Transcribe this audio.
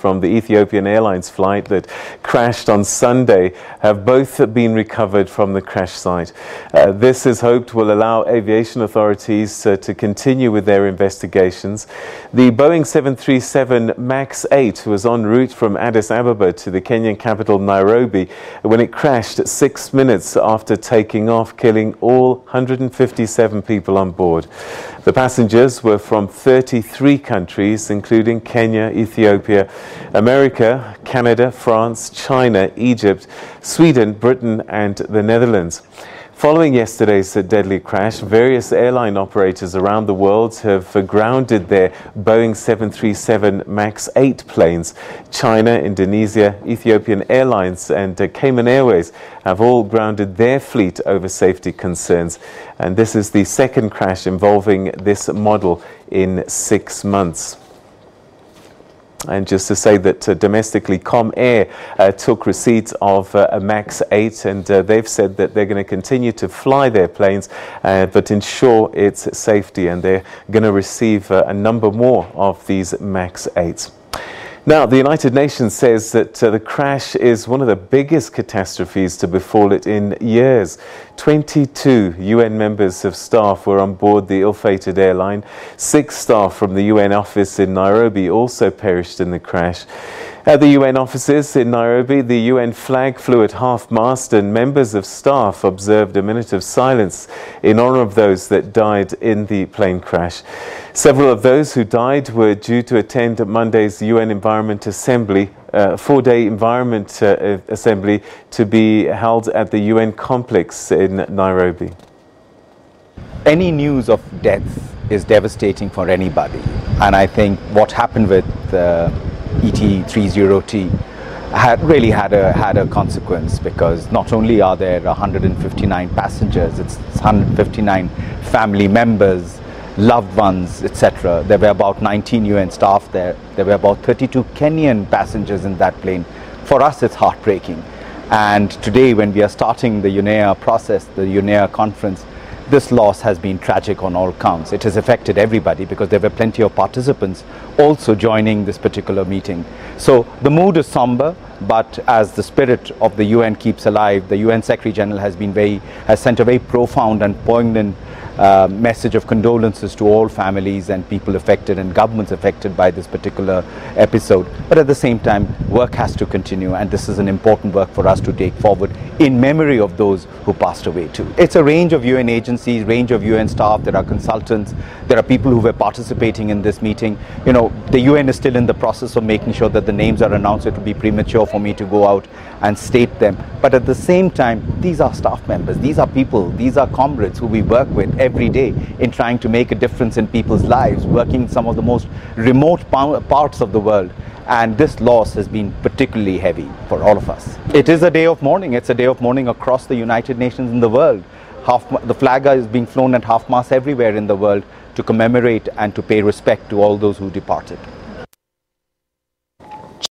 from the Ethiopian Airlines flight that crashed on Sunday have both been recovered from the crash site. This is hoped will allow aviation authorities to continue with their investigations. The Boeing 737 MAX 8 was en route from Addis Ababa to the Kenyan capital Nairobi when it crashed 6 minutes after taking off, killing all 157 people on board. The passengers were from 33 countries, including Kenya, Ethiopia, America, Canada, France, China, Egypt, Sweden, Britain and the Netherlands. Following yesterday's deadly crash, various airline operators around the world have grounded their Boeing 737 MAX 8 planes. China, Indonesia, Ethiopian Airlines and Cayman Airways have all grounded their fleet over safety concerns. And this is the second crash involving this model in 6 months. And just to say that domestically, Com Air took receipt of a MAX 8 and they've said that they're going to continue to fly their planes but ensure its safety, and they're going to receive a number more of these MAX 8s. Now, the United Nations says that the crash is one of the biggest catastrophes to befall it in years. 22 UN members of staff were on board the ill-fated airline. 6 staff from the UN office in Nairobi also perished in the crash. At the UN offices in Nairobi, the UN flag flew at half-mast and members of staff observed a minute of silence in honor of those that died in the plane crash. Several of those who died were due to attend Monday's UN Environment Assembly, a 4-day Environment Assembly to be held at the UN complex in Nairobi. Any news of death is devastating for anybody, and I think what happened with ET30T really had a consequence, because not only are there 159 passengers, it's 159 family members, loved ones, etc. There were about 19 UN staff there. There were about 32 Kenyan passengers in that plane. For us, it's heartbreaking. And today, when we are starting the UNEA process, the UNEA conference, this loss has been tragic on all counts. It has affected everybody because there were plenty of participants also joining this particular meeting. So the mood is somber, but as the spirit of the UN keeps alive, the UN Secretary General has sent a very profound and poignant message of condolences to all families and people affected and governments affected by this particular episode. But at the same time, work has to continue, and this is an important work for us to take forward in memory of those who passed away too. It's a range of UN agencies, range of UN staff, there are consultants, there are people who were participating in this meeting. You know, the UN is still in the process of making sure that the names are announced. It would be premature for me to go out and state them. But at the same time, these are staff members, these are people, these are comrades who we work with every day in trying to make a difference in people's lives, working in some of the most remote parts of the world. And this loss has been particularly heavy for all of us. It is a day of mourning. It's a day of mourning across the United Nations in the world. The flag is being flown at half-mast everywhere in the world to commemorate and to pay respect to all those who departed.